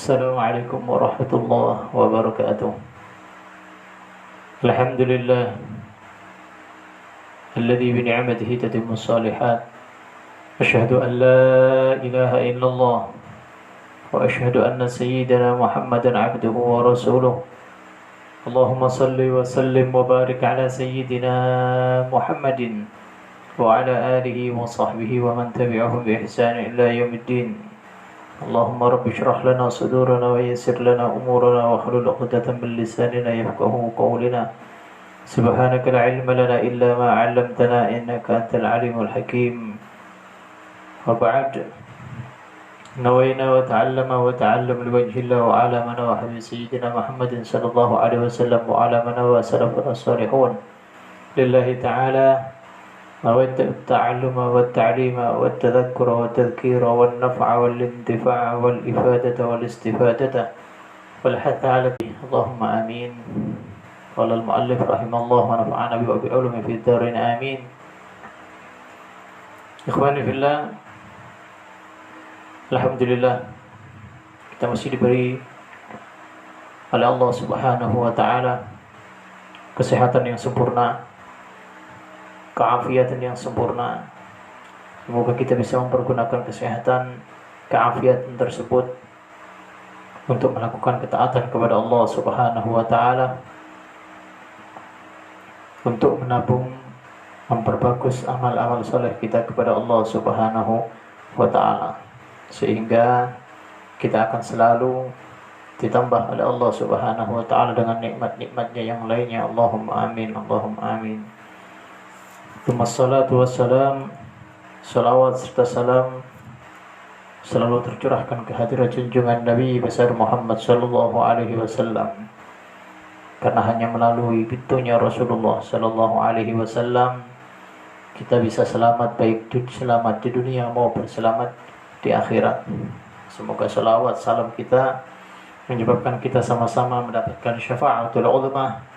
السلام عليكم ورحمة الله وبركاته. الحمد لله الذي بنعمته تتم الصالحات. أشهد أن لا إله إلا الله وأشهد أن سيدنا محمدا عبده ورسوله. اللهم صل وسلم وبارك على سيدنا محمد وعلى آله وصحبه ومن تبعهم بإحسان إلى يوم الدين. اللهم رب اشرح لنا صدورنا ويسر لنا أمورنا واحلل عقدة من لساننا يفقهوا قولنا. سبحانك لا علم لنا إلا ما علمتنا إنك أنت العليم الحكيم. وبعد، نوينا وتعلم لوجه الله وعلى من وحبيب سيدنا محمد صلى الله عليه وسلم وعلى من وسلفنا الصالحون لله تعالى. نويت التعلم والتعليم والتذكر والتذكير والنفع والانتفاع والإفادة والاستفادة والحث على اللهم آمين. قال المؤلف رحمه الله ونفعنا بعلومه في الدارين آمين. Ikhwani fillah, alhamdulillah kita masih diberi oleh Allah Subhanahu wa taala kesehatan yang sempurna, keafiatan yang sempurna. Semoga kita bisa mempergunakan kesehatan, keafiatan tersebut untuk melakukan ketaatan kepada Allah Subhanahu wa taala, untuk menabung, memperbagus amal-amal soleh kita kepada Allah Subhanahu wa taala, sehingga kita akan selalu ditambah oleh Allah Subhanahu wa taala dengan nikmat-nikmatnya yang lainnya. Allahumma amin, Allahumma amin. Wassalatu wassalam, salawat serta salam selalu tercurahkan ke hadirat junjungan Nabi besar Muhammad sallallahu alaihi wasallam. Karena hanya melalui pintunya Rasulullah sallallahu alaihi wasallam kita bisa selamat, baik selamat di dunia maupun selamat di akhirat. Semoga salawat salam kita menyebabkan kita sama-sama mendapatkan syafaatul uzma,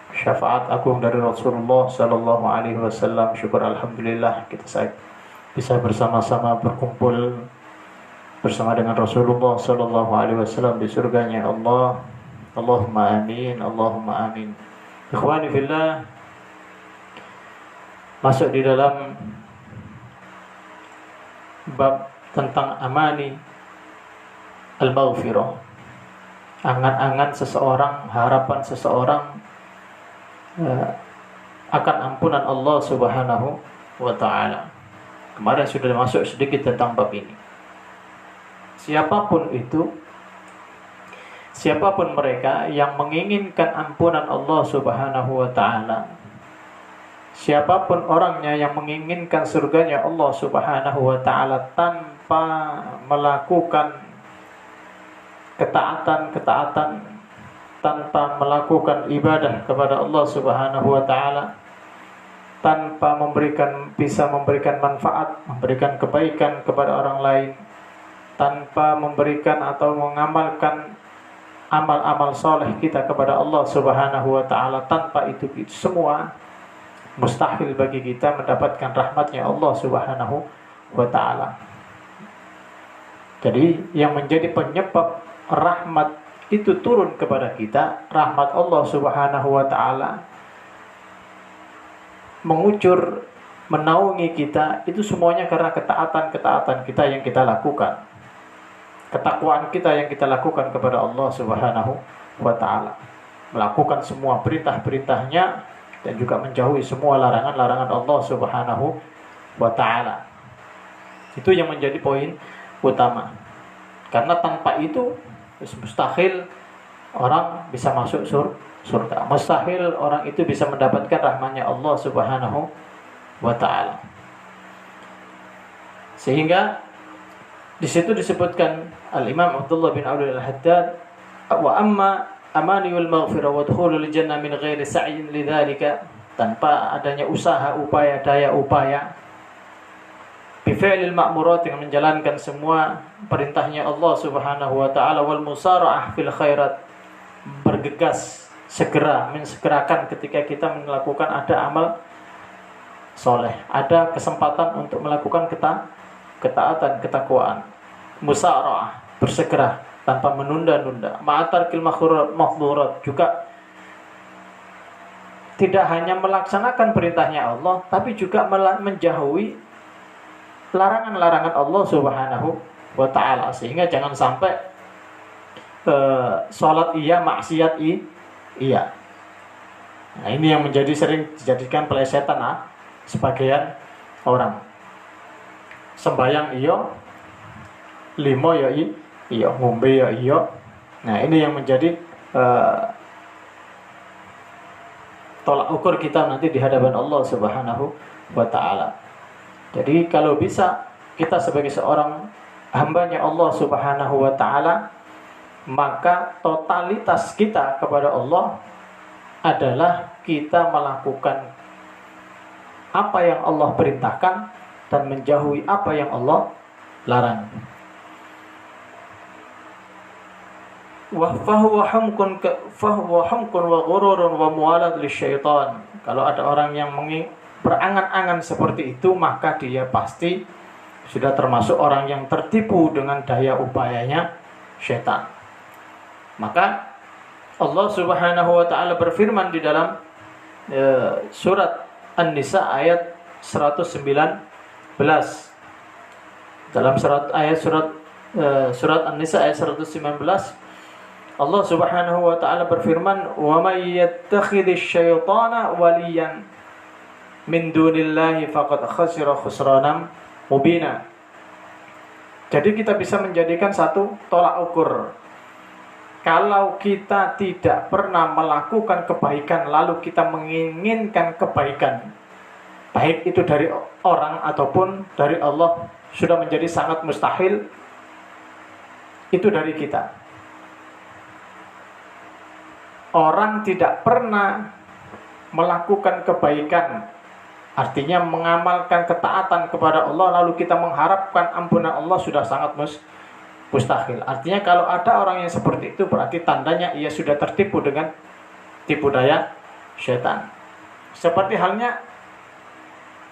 syafaat agung dari Rasulullah sallallahu alaihi wasallam. Syukur alhamdulillah kita bisa bersama-sama berkumpul bersama dengan Rasulullah sallallahu alaihi wasallam di surganya Allah. Allahumma amin, Allahumma amin. Ikhwani fillah, masuk di dalam bab tentang amani al-maghfirah, angan-angan seseorang, harapan seseorang akan ampunan Allah Subhanahu wa taala. Kemarin sudah masuk sedikit tentang bab ini. Siapapun mereka yang menginginkan ampunan Allah Subhanahu wa taala, siapapun orangnya yang menginginkan surganya Allah Subhanahu wa taala tanpa melakukan ketaatan, tanpa melakukan ibadah kepada Allah Subhanahu wa taala, tanpa bisa memberikan manfaat, memberikan kebaikan kepada orang lain, tanpa memberikan atau mengamalkan amal-amal soleh kita kepada Allah Subhanahu wa taala, tanpa itu semua mustahil bagi kita mendapatkan rahmatnya Allah Subhanahu wa taala. Jadi yang menjadi penyebab rahmat itu turun kepada kita, rahmat Allah Subhanahu wa taala mengucur, menaungi kita, itu semuanya karena ketaatan kita yang kita lakukan, ketakwaan kita yang kita lakukan kepada Allah Subhanahu wa taala, melakukan semua perintah-perintahnya dan juga menjauhi semua larangan-larangan Allah Subhanahu wa taala. Itu yang menjadi poin utama. Karena tanpa itu mustahil orang bisa masuk surga. Mustahil orang itu bisa mendapatkan rahmatnya Allah Subhanahu wa taala. Sehingga di situ disebutkan Al-Imam Abdullah bin Abdul Al-Haddad, wa amma amani wal maghfirah wa dukhulul jannah min ghairi sa'yin lidzalika, tanpa adanya usaha, daya upaya, bi fi'lil ma'murat, yang menjalankan semua perintahnya Allah Subhanahu wa taala, wal musara'ah fil khairat, bergegas segera mensegerakan ketika kita melakukan ada amal soleh, ada kesempatan untuk melakukan ketaatan, ketakwaan, musara'ah, bersegera tanpa menunda-nunda. Ma'atarkil mahdhurat, juga tidak hanya melaksanakan perintahnya Allah, tapi juga menjauhi larangan-larangan Allah Subhanahu wa ta'ala. Sehingga jangan sampai sholat iya, maksiat iya. Nah, ini yang sering dijadikan pelesetan sebagian orang. Sembayang iya, limo ya iya, ngombe ya iya. Nah, ini yang menjadi tolak ukur kita nanti di hadapan Allah Subhanahu wa ta'ala. Jadi kalau bisa kita sebagai seorang hambanya Allah Subhanahu wa ta'ala, maka totalitas kita kepada Allah adalah kita melakukan apa yang Allah perintahkan dan menjauhi apa yang Allah larang. Fahuwa humkun wa ghururun wa muwalad lisyaitan. Kalau ada orang yang berangan-angan seperti itu, maka dia pasti sudah termasuk orang yang tertipu dengan daya upayanya syaitan. Maka Allah Subhanahu wa ta'ala berfirman di dalam surat An-Nisa ayat 119. Dalam surat An-Nisa ayat 119, Allah Subhanahu wa ta'ala berfirman, "Wa may yattakhidhish syaitana waliyan min dunillahi faqad khasira khusranan mubina." Jadi kita bisa menjadikan satu tolak ukur. Kalau kita tidak pernah melakukan kebaikan lalu kita menginginkan kebaikan, baik itu dari orang ataupun dari Allah, sudah menjadi sangat mustahil itu dari kita. Orang tidak pernah melakukan kebaikan, artinya mengamalkan ketaatan kepada Allah, lalu kita mengharapkan ampunan Allah, sudah sangat mustahil. Artinya kalau ada orang yang seperti itu, berarti tandanya ia sudah tertipu dengan tipu daya syaitan. Seperti halnya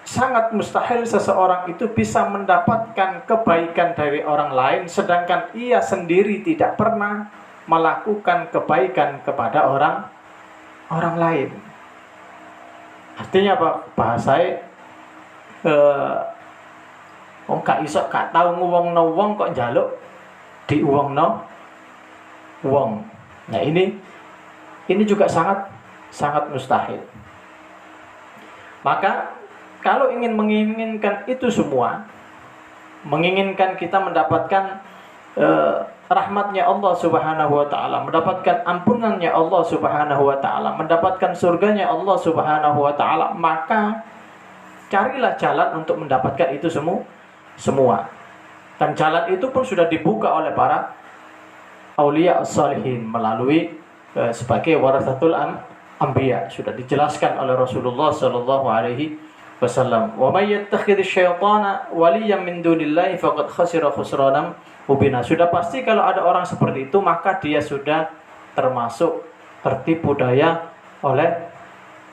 sangat mustahil seseorang itu bisa mendapatkan kebaikan dari orang lain, sedangkan ia sendiri tidak pernah melakukan kebaikan kepada orang lain. Artinya apa? Bahasanya gak iso gak tau nguwongno wong kok njaluk diuwongno wong. Nah, ini juga sangat mustahil. Maka kalau menginginkan itu semua, menginginkan kita mendapatkan rahmatnya Allah Subhanahu wa ta'ala, mendapatkan ampunannya Allah Subhanahu wa ta'ala, mendapatkan surganya Allah Subhanahu wa ta'ala, maka carilah jalan untuk mendapatkan itu semua. Dan jalan itu pun sudah dibuka oleh para aulia as-salihin melalui sebagai warasatul anbiya. Sudah dijelaskan oleh Rasulullah sallallahu alaihi wasallam, "Wa may yattakhidhish syaitana waliyan min dunillahi faqad khasira khusranan mubina." Sudah pasti kalau ada orang seperti itu, maka dia sudah termasuk tertipu daya oleh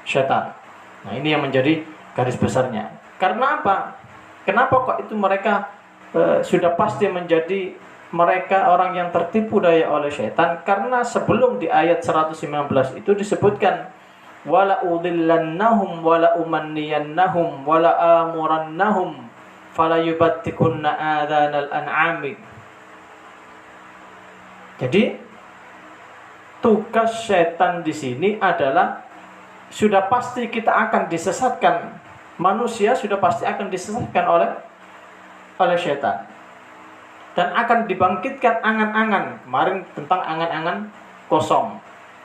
syaitan. Nah, ini yang menjadi garis besarnya. Karena apa? Kenapa kok itu mereka sudah pasti menjadi mereka orang yang tertipu daya oleh syaitan? Karena sebelum di ayat 119 itu disebutkan, "Wala udillannahum wala umanniyannahum wala amurannahum fala yubattikunna adhanal an'ami." Jadi tugas syaitan di sini adalah sudah pasti kita akan disesatkan. Manusia sudah pasti akan disesatkan oleh syaitan. Dan akan dibangkitkan angan-angan. Kemarin tentang angan-angan kosong.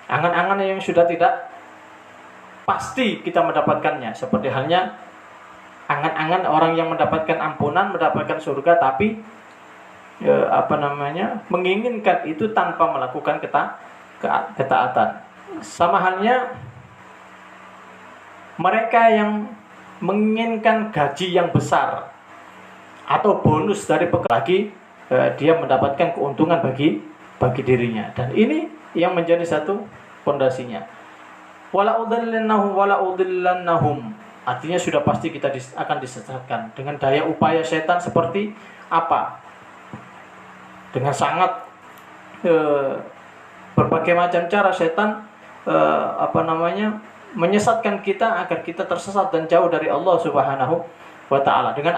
Angan-angan yang sudah tidak pasti kita mendapatkannya. Seperti halnya angan-angan orang yang mendapatkan ampunan, mendapatkan surga, tapi menginginkan itu tanpa melakukan ketaatan. Sama halnya mereka yang menginginkan gaji yang besar atau bonus dari pekerjaan, dia mendapatkan keuntungan bagi dirinya. Dan ini yang menjadi satu fondasinya. Wala udillannahum, artinya sudah pasti kita akan disesatkan dengan daya upaya setan seperti apa? Dengan sangat berbagai macam cara setan menyesatkan kita agar kita tersesat dan jauh dari Allah Subhanahu wa taala dengan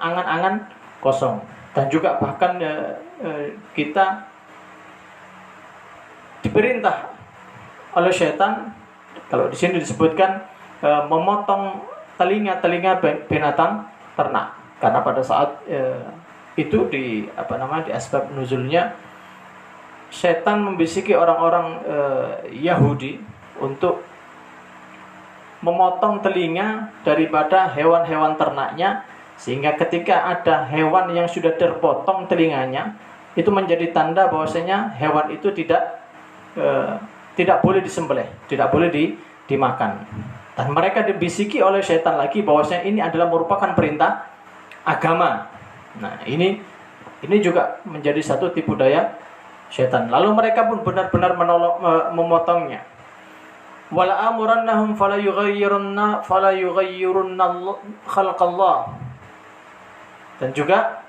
angan-angan kosong. Dan juga bahkan kita diperintah oleh setan, kalau di sini disebutkan memotong telinga binatang ternak, karena pada saat itu di asbab nuzulnya setan membisiki orang-orang Yahudi untuk memotong telinga daripada hewan-hewan ternaknya, sehingga ketika ada hewan yang sudah terpotong telinganya, itu menjadi tanda bahwasanya hewan itu tidak boleh disembelih, tidak boleh dimakan. Dan mereka dibisiki oleh setan lagi bahwasanya ini adalah merupakan perintah agama. Nah, ini juga menjadi satu tipu daya setan. Lalu mereka pun benar-benar memotongnya. Wala amurannahum fala yughayyirunna khalqallah. Dan juga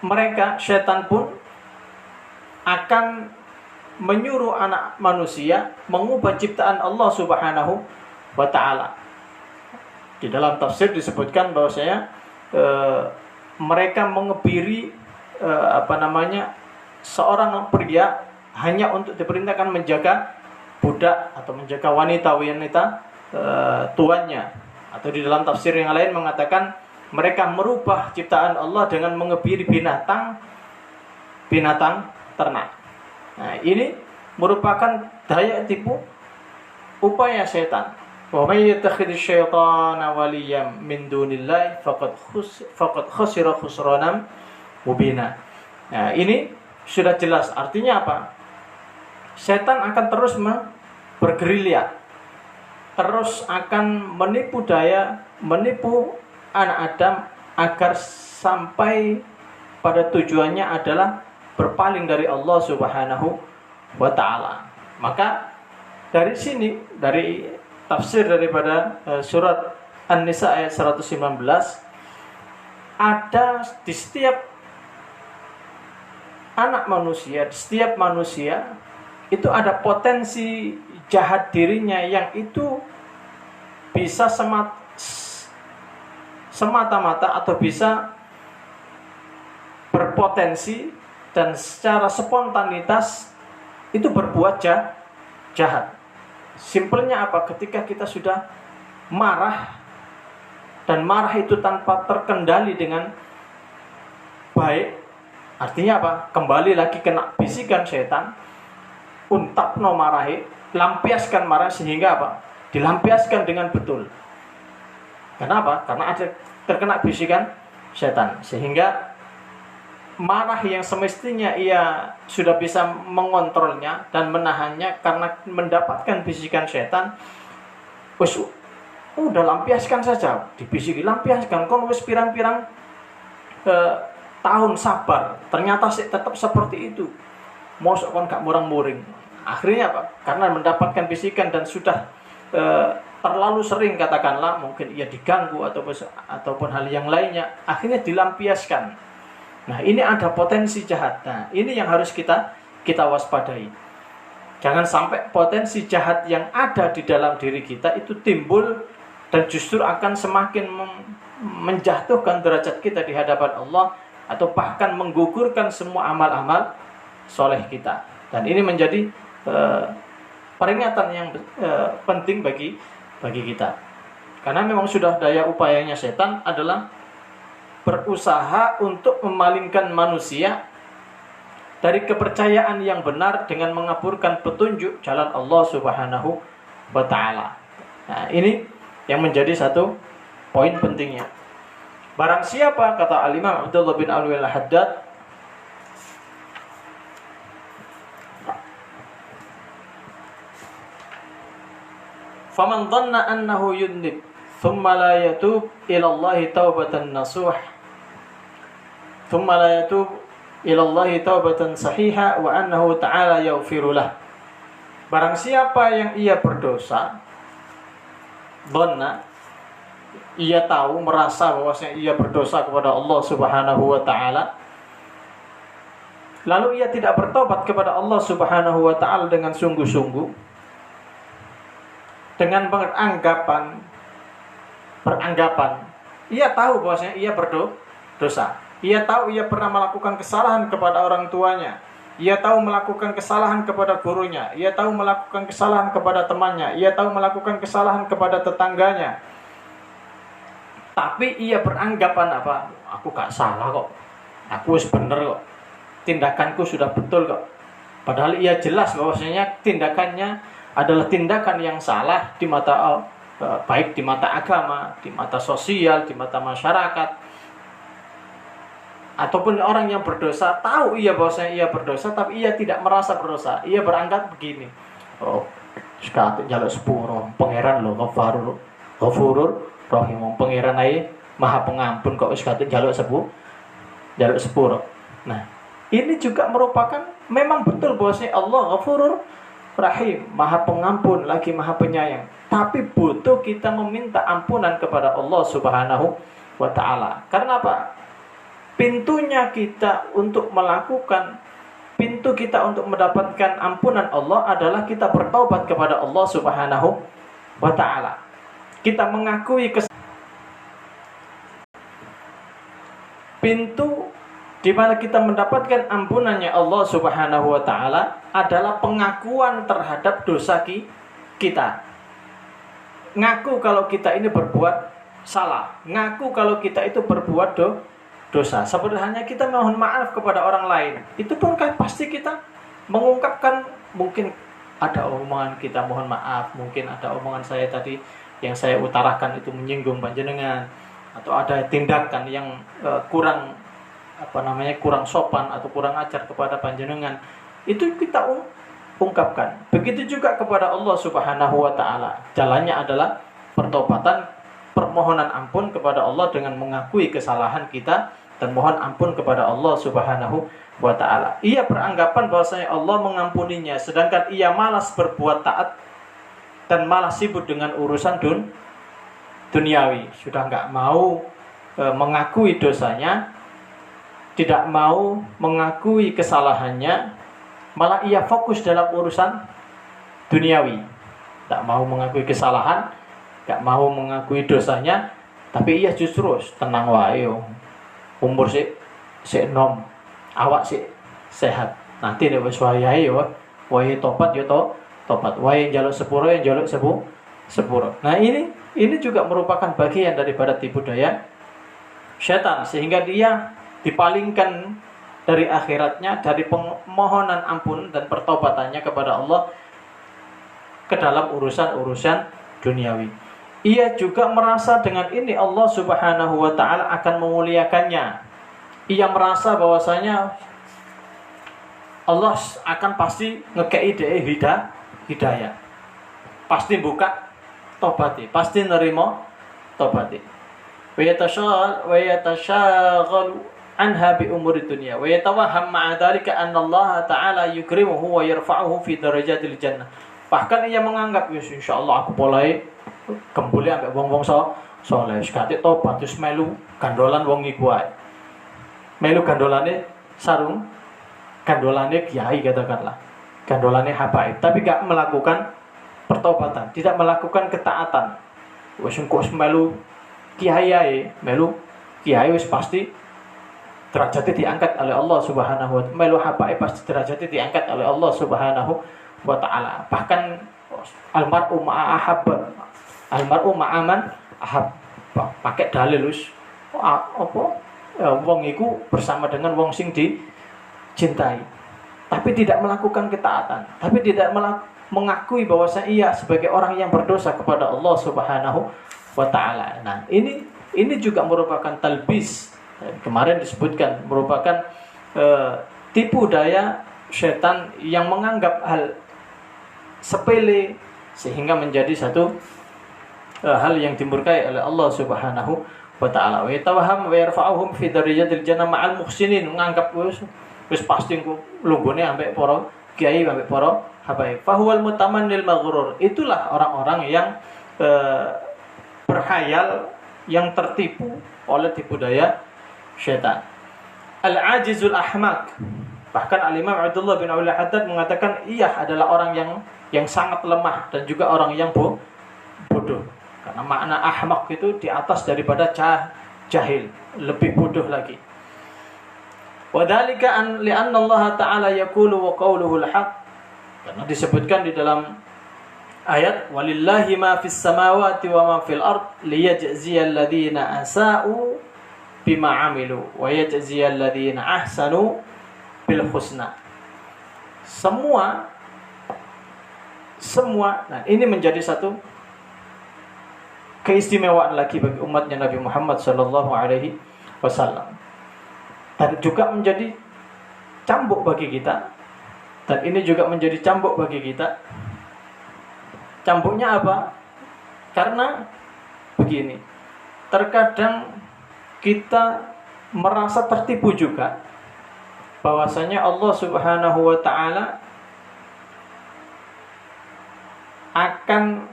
mereka, setan pun akan menyuruh anak manusia mengubah ciptaan Allah Subhanahu wa taala. Di dalam tafsir disebutkan bahwasanya mereka mengebiri seorang pria hanya untuk diperintahkan menjaga budak atau menjaga wanita tuannya. Atau di dalam tafsir yang lain mengatakan mereka merubah ciptaan Allah dengan mengebiri binatang ternak. Nah, ini merupakan daya tipu upaya setan. Wa may yattakhidhus syaitana waliyyan min dunillahi faqad khasira khusranan mubina. Nah, ini sudah jelas artinya apa? Setan akan terus bergerilya, terus akan menipu anak Adam agar sampai pada tujuannya adalah berpaling dari Allah Subhanahu wa taala. Maka dari sini, dari tafsir daripada surat An-Nisa ayat 119, ada di setiap anak manusia, di setiap manusia itu ada potensi jahat dirinya yang itu bisa semata-mata atau bisa berpotensi dan secara spontanitas itu berbuat jahat. Simpelnya apa? Ketika kita sudah marah, dan marah itu tanpa terkendali dengan baik, artinya apa? Kembali lagi kena bisikan setan, untapno marahi, lampiaskan marah sehingga apa? Dilampiaskan dengan betul. Kenapa? Karena ada terkena bisikan setan, sehingga marah yang semestinya ia sudah bisa mengontrolnya dan menahannya karena mendapatkan bisikan setan, udah lampiaskan saja, dibisiki lampiaskan, kon wis pirang-pirang tahun sabar, ternyata tetap seperti itu, mosok kon gak murang-muring. Akhirnya apa? Karena mendapatkan bisikan dan sudah terlalu sering, katakanlah mungkin ia diganggu ataupun hal yang lainnya, akhirnya dilampiaskan. Nah, ini ada potensi jahat. Nah, ini yang harus kita waspadai. Jangan sampai potensi jahat yang ada di dalam diri kita itu timbul dan justru akan semakin menjatuhkan derajat kita di hadapan Allah, atau bahkan menggugurkan semua amal-amal soleh kita. Dan ini menjadi peringatan yang penting bagi kita. Karena memang sudah daya upayanya setan adalah berusaha untuk memalingkan manusia dari kepercayaan yang benar dengan mengaburkan petunjuk jalan Allah Subhanahu wa taala. Nah, ini yang menjadi satu poin pentingnya. Barang siapa, kata Al-Imam Abdullah bin Alwi al-Haddad, faman dhanna annahu yudnib thumma la yatub ila Allah taubatan nasuh thumma la yatub ila Allah taubatan sahiha wa annahu ta'ala yaghfiru lah. Barang siapa yang ia berdosa, dhanna, ia tahu, merasa bahwasanya ia berdosa kepada Allah Subhanahu wa taala, lalu ia tidak bertobat kepada Allah Subhanahu wa taala dengan sungguh-sungguh, dengan beranggapan ia tahu bahwasanya ia berdosa. Ia tahu ia pernah melakukan kesalahan kepada orang tuanya. Ia tahu melakukan kesalahan kepada gurunya. Ia tahu melakukan kesalahan kepada temannya. Ia tahu melakukan kesalahan kepada tetangganya. Tapi ia beranggapan apa? Aku gak salah kok. Aku wis bener kok. Tindakanku sudah betul kok. Padahal ia jelas bahwasanya tindakannya adalah tindakan yang salah di mata baik di mata agama, di mata sosial, di mata masyarakat. Ataupun orang yang berdosa tahu ia bahwasanya ia berdosa, tapi ia tidak merasa berdosa. Ia beranggap begini, oh sekarang jaluk sepuro pangeran lo Ghafurur Rahim, pangeran ae maha pengampun kok sekarang jaluk sepuro. Nah, ini juga merupakan memang betul bahwasanya Allah Ghafurur Rahim, maha pengampun lagi maha penyayang. Tapi butuh kita meminta ampunan kepada Allah Subhanahu wa taala. Karena apa? Pintu kita untuk mendapatkan ampunan Allah adalah kita bertaubat kepada Allah Subhanahu wa taala. Kita mengakui pintu di mana kita mendapatkan ampunannya Allah Subhanahu wa taala adalah pengakuan terhadap dosa kita. Ngaku kalau kita ini berbuat salah, ngaku kalau kita itu berbuat dosa. Seperti hanya kita mohon maaf kepada orang lain, itu pun kan pasti kita mengungkapkan, mungkin ada omongan kita mohon maaf, mungkin ada omongan saya tadi yang saya utarakan itu menyinggung panjenengan, atau ada tindakan yang kurang sopan atau kurang ajar kepada panjenengan, itu kita ungkapkan. Begitu juga kepada Allah Subhanahu wa taala. Jalannya adalah pertobatan, permohonan ampun kepada Allah dengan mengakui kesalahan kita dan mohon ampun kepada Allah Subhanahu wa taala. Ia beranggapan bahwasanya Allah mengampuninya, sedangkan ia malas berbuat taat dan malas sibuk dengan urusan duniawi. Sudah enggak mau mengakui dosanya, tidak mau mengakui kesalahannya, malah ia fokus dalam urusan duniawi. Tak mau mengakui kesalahan, enggak mau mengakui dosanya, tapi ia justru tenang wae yo. Umur sik enom, awak sik sehat. Nanti nek wis wayahe yo, wayahe tobat yo tobat, wayahe njaluk sepuro yo njaluk sepuro. Nah, ini juga merupakan bagian daripada tipu daya setan, sehingga dia dipalingkan dari akhiratnya, dari permohonan ampun dan pertobatannya kepada Allah ke dalam urusan-urusan duniawi. Ia juga merasa dengan ini Allah Subhanahu wa taala akan memuliakannya. Ia merasa bahwasanya Allah akan pasti ngekei dhek hidayah. Pasti buka tobati, pasti nerima tobati. Wa yatashaghalu anha bi umuri dunya wa yatawahham ma'a dzalika anna Allah taala yukrimuhu wa yarfa'uhu fi darajatil jannah. Bahkan ia menganggap insyaallah aku polai kembali ambek wong-wong saleh sekate tobat terus melu gandolan wong iku ae. Melu gandolane sarung, gandolane kiai katakanlah. Gandolane habaib, tapi gak melakukan pertobatan, tidak melakukan ketaatan. Wis engko melu kiai ae, melu kiai wis pasti derajatnya diangkat oleh Allah Subhanahu wa taala. Melu habaib pasti derajatnya diangkat oleh Allah Subhanahu wa taala. Bahkan almar'u ma'a ahabba, almar'u ma'aman ahab, pakai dalil wis wong iku bersama dengan wong sing dicintai, tapi tidak melakukan ketaatan, tapi tidak mengakui bahwasanya ia sebagai orang yang berdosa kepada Allah Subhanahu wa taala. Nah, ini juga merupakan talbis. Kemarin disebutkan merupakan tipu daya setan yang menganggap hal sepele sehingga menjadi satu hal yang dimurkai oleh Allah Subhanahu wa taala. Wa yatawahham wa yarfa'uhum fi darajatil jannah ma'al muhsinin, menganggap wis pasti engko lunggone ambek para kiai ambek para habaib. Fa huwal mutamannil maghrur. Itulah orang-orang yang berkhayal, yang tertipu oleh tipu daya syaitan. Al-ajizul ahmak, Bahkan Al-Imam Abdullah bin Ul Haddad mengatakan Iyah adalah orang yang sangat lemah dan juga orang yang bodoh. Karena makna ahmaq itu di atas daripada jahil, lebih bodoh lagi. Wadzalika li'anna Allah Ta'ala yaqulu wa qawluhu al-haq. Karena disebutkan di dalam ayat walillahi ma fis samawati wa ma fil ard liyajziyal ladzina asa'u bima 'amilu wa yajziyal ladzina ahsanu bil husna. Semua nah ini menjadi satu keistimewaan lagi bagi umatnya Nabi Muhammad sallallahu alaihi wasallam. Dan juga menjadi cambuk bagi kita. Dan ini juga menjadi cambuk bagi kita. Cambuknya apa? Karena begini, terkadang kita merasa tertipu juga bahwasanya Allah Subhanahu wa taala akan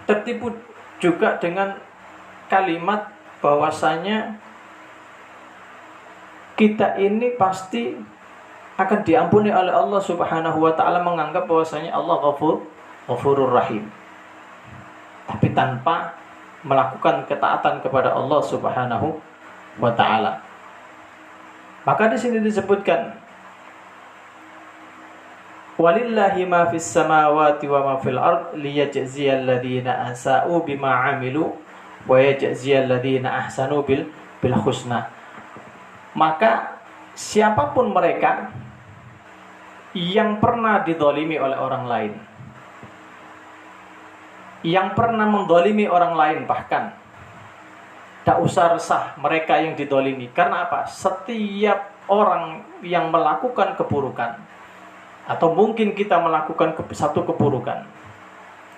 tertipu juga dengan kalimat bahwasanya kita ini pasti akan diampuni oleh Allah Subhanahu wa taala, menganggap bahwasanya Allah Ghafurur Rahim. Tapi tanpa melakukan ketaatan kepada Allah Subhanahu wa taala. Maka di sini disebutkan walillahi ma fis samawati wa ma fil ard liyajziyal ladzina asa'u bima 'amilu wa yajziyal ladzina ahsanu bil husna. Maka siapapun mereka yang pernah didolimi oleh orang lain, yang pernah mendolimi orang lain, bahkan tak usah resah mereka yang didolimi. Karena apa? Setiap orang yang melakukan keburukan, atau mungkin kita melakukan satu keburukan,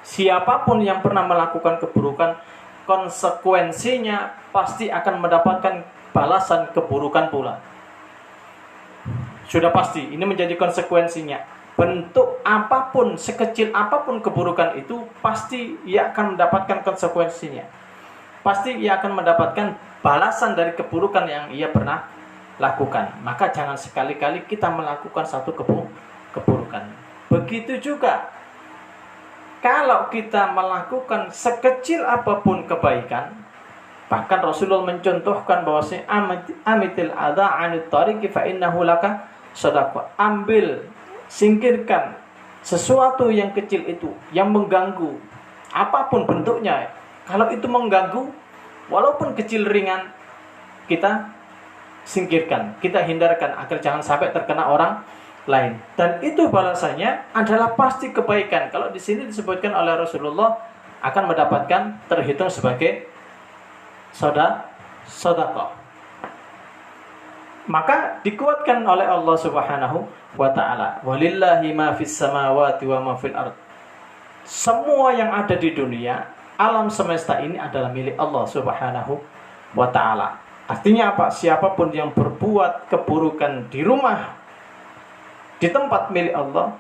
siapapun yang pernah melakukan keburukan, konsekuensinya pasti akan mendapatkan balasan keburukan pula. Sudah pasti, ini menjadi konsekuensinya. Bentuk apapun, sekecil apapun keburukan itu, pasti ia akan mendapatkan konsekuensinya. Pasti ia akan mendapatkan balasan dari keburukan yang ia pernah lakukan. Maka jangan sekali-kali kita melakukan satu keburukan. Begitu juga kalau kita melakukan sekecil apapun kebaikan. Bahkan Rasulullah mencontohkan bahwasanya amitil adha 'anit tariqi fa innahu laka shadaqah. Ambil, singkirkan sesuatu yang kecil itu, yang mengganggu, apapun bentuknya. Kalau itu mengganggu, walaupun kecil ringan, kita singkirkan, kita hindarkan agar jangan sampai terkena orang lain. Dan itu balasannya adalah pasti kebaikan. Kalau di sini disebutkan oleh Rasulullah akan mendapatkan terhitung sebagai sedekah. Maka dikuatkan oleh Allah Subhanahu wa taala, walillahi ma fis samawati wa ma fil ard. Semua yang ada di dunia, alam semesta ini adalah milik Allah Subhanahu wa taala. Artinya apa? Siapapun yang berbuat keburukan di rumah, di tempat milik Allah,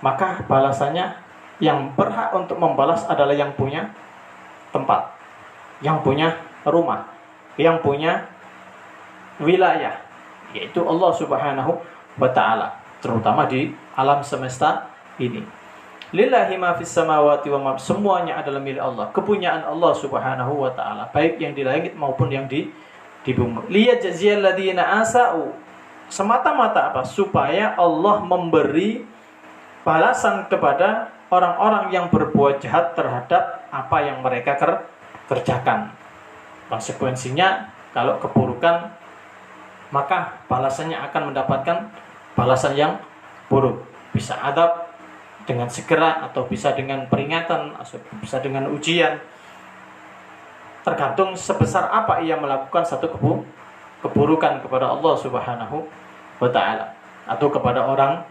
maka balasannya yang berhak untuk membalas adalah yang punya tempat, yang punya rumah, yang punya wilayah, yaitu Allah Subhanahu wa ta'ala, terutama di alam semesta ini. Lillahi ma fis samawati wa ma, semuanya adalah milik Allah, kepunyaan Allah Subhanahu wa ta'ala, baik yang di langit maupun yang di bumi. Liyajziyal ladzina asa'u, semata-mata apa? Supaya Allah memberi balasan kepada orang-orang yang berbuat jahat terhadap apa yang mereka kerjakan. Konsekuensinya kalau keburukan, maka balasannya akan mendapatkan balasan yang buruk. Bisa adab dengan segera, atau bisa dengan peringatan, atau bisa dengan ujian. Tergantung sebesar apa ia melakukan satu keburukan kepada Allah Subhanahu wa ta'ala, atau kepada orang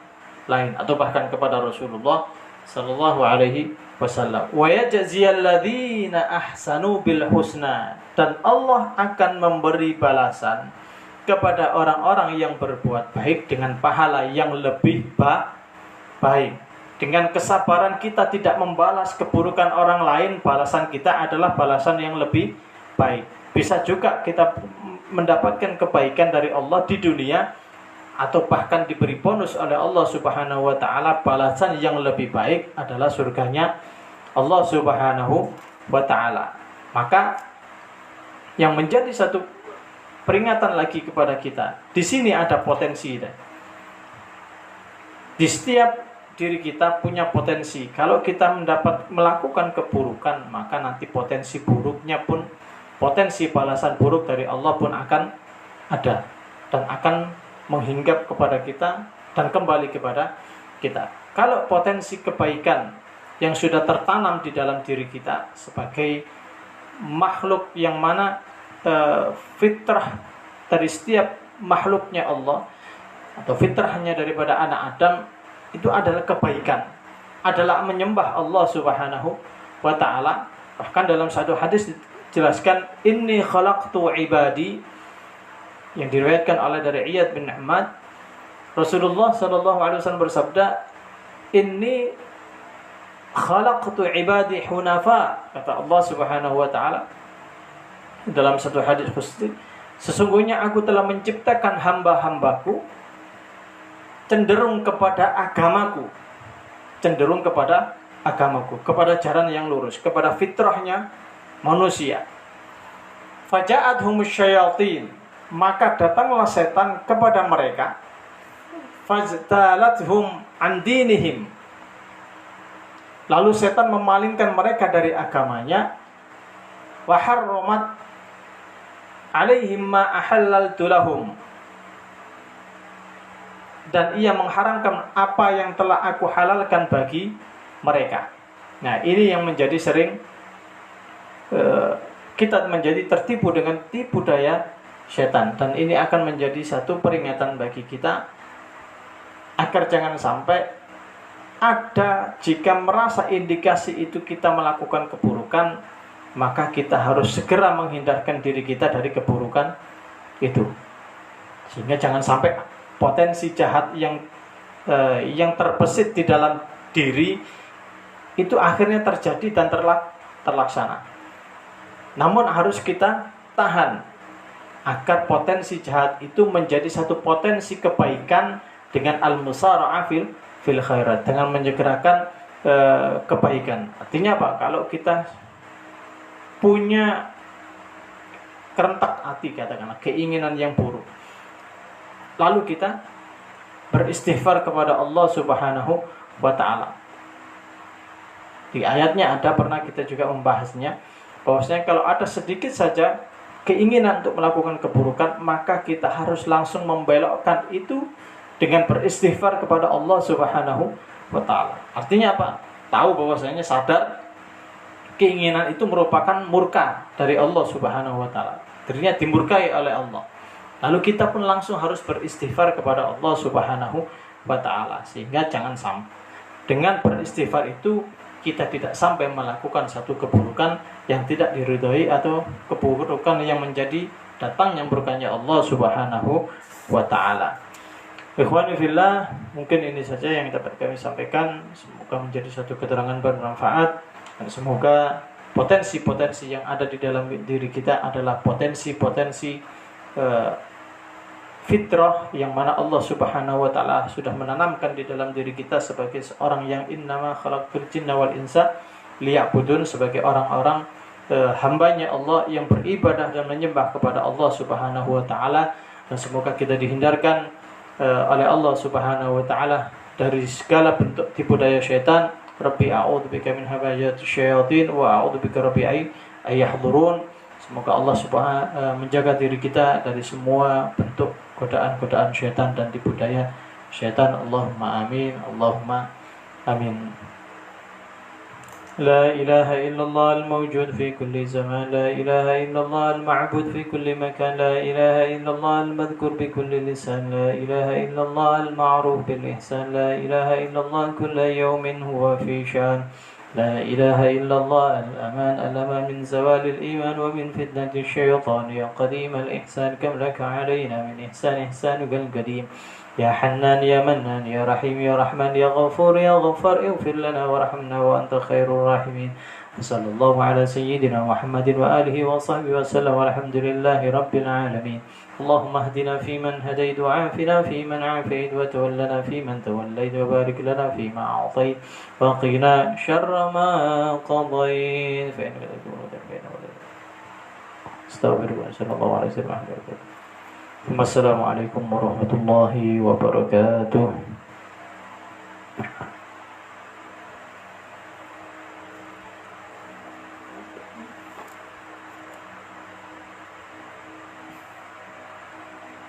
lain, atau bahkan kepada Rasulullah sallallahu alaihi wasallam. Wa yajziyal ladzina ahsanu bil husna, dan Allah akan memberi balasan kepada orang-orang yang berbuat baik dengan pahala yang lebih baik. Dengan kesabaran kita tidak membalas keburukan orang lain, balasan kita adalah balasan yang lebih baik. Bisa juga kita mendapatkan kebaikan dari Allah di dunia atau bahkan diberi bonus oleh Allah Subhanahu wa taala, balasan yang lebih baik adalah surganya Allah Subhanahu wa taala. Maka yang menjadi satu peringatan lagi kepada kita, di sini ada potensi. Di setiap diri kita punya potensi. Kalau kita melakukan keburukan, maka nanti potensi buruknya pun, potensi balasan buruk dari Allah pun akan ada dan akan menghinggap kepada kita dan kembali kepada kita. Kalau potensi kebaikan yang sudah tertanam di dalam diri kita sebagai makhluk yang mana fitrah dari setiap makhluknya Allah atau fitrahnya daripada anak Adam itu adalah kebaikan, adalah menyembah Allah Subhanahu wa taala. Bahkan dalam satu hadis dijelaskan, inni khalaqtu ibadi, yang diriwayatkan oleh dari Iyad bin Ahmad, Rasulullah sallallahu alaihi wasallam bersabda, inni khalaqtu ibadi hunafa, kata Allah Subhanahu wa taala dalam satu hadis qudsi, sesungguhnya aku telah menciptakan hamba-hambaku cenderung kepada agamaku, kepada jalan yang lurus, kepada fitrahnya manusia. Faja'adhumus syayatin, maka datanglah setan kepada mereka, fajtalathum an dinihim, lalu setan memalingkan mereka dari agamanya, wa harramat alaihim ma ahallaltu lahum, dan ia mengharamkan apa yang telah aku halalkan bagi mereka. Nah, ini yang menjadi sering kita menjadi tertipu dengan tipu daya setan, dan ini akan menjadi satu peringatan bagi kita agar jangan sampai ada, jika merasa indikasi itu kita melakukan keburukan, maka kita harus segera menghindarkan diri kita dari keburukan itu, sehingga jangan sampai potensi jahat yang terbesit di dalam diri itu akhirnya terjadi dan terlaksana. Namun harus kita tahan agar potensi jahat itu menjadi satu potensi kebaikan dengan al-musara'ah fil khairat, dengan menyegerakan kebaikan. Artinya apa? Kalau kita punya kerentak hati, katakanlah keinginan yang buruk, lalu kita beristighfar kepada Allah Subhanahu wa ta'ala. Di ayatnya ada, pernah kita juga membahasnya, bahwasanya kalau ada sedikit saja keinginan untuk melakukan keburukan, maka kita harus langsung membelokkan itu dengan beristighfar kepada Allah Subhanahu wa ta'ala. Artinya apa? Tahu bahwasanya, sadar keinginan itu merupakan murka dari Allah Subhanahu wa ta'ala, dirinya dimurkai oleh Allah. Lalu kita pun langsung harus beristighfar kepada Allah Subhanahu wa ta'ala, sehingga jangan sampai dengan beristighfar itu kita tidak sampai melakukan satu keburukan yang tidak diridhoi, atau keburukan yang menjadi datangnya murkanya Allah Subhanahu wa ta'ala. Ikhwani fillah, mungkin ini saja yang dapat kami sampaikan. Semoga menjadi satu keterangan bermanfaat, dan semoga potensi-potensi yang ada di dalam diri kita adalah potensi-potensi fitrah yang mana Allah Subhanahu wa ta'ala sudah menanamkan di dalam diri kita sebagai seorang yang innama khalaqtul jinna wal insa liya'budun, sebagai orang-orang hambanya Allah yang beribadah dan menyembah kepada Allah Subhanahu wa ta'ala. Dan semoga kita dihindarkan oleh Allah Subhanahu wa ta'ala dari segala bentuk tipu daya syaitan. Rabbi a'udzubika min hamazatis syayatin wa a'udzubika rabbi ay yahdurun. Semoga Allah menjaga diri kita dari semua bentuk godaan-godaan syaitan dan tipu daya syaitan. Allahumma amin, Allahumma amin. La ilaha illallah al-mawjud fi kulli zaman, la ilaha illallah al-ma'bud fi kulli makan, la ilaha illallah al-madhkur bi kulli lisan, la ilaha illallah al-ma'ruf bil ihsan, la ilaha illallah kulla yawmin huwa fi shan. لا إله إلا الله الأمان من زوال الإيمان ومن فتنة الشيطان. يا قديم الإحسان كم لك علينا من إحسانك القديم. يا حنان يا منان يا رحيم يا رحمن يا غفور اغفر لنا وارحمنا وأنت خير الراحمين. وصلى الله على سيدنا محمد وآله وصحبه وسلم والحمد لله رب العالمين. اللهم اهدنا فيمن هديت وعافنا فيمن عافيت وتولنا فيمن توليت وبارك لنا فيما أعطيت وقنا شر ما قضيت فإنك تكون بين وليك استغفر الله صلى الله عليه وسلم. السلام عليكم ورحمة الله وبركاته.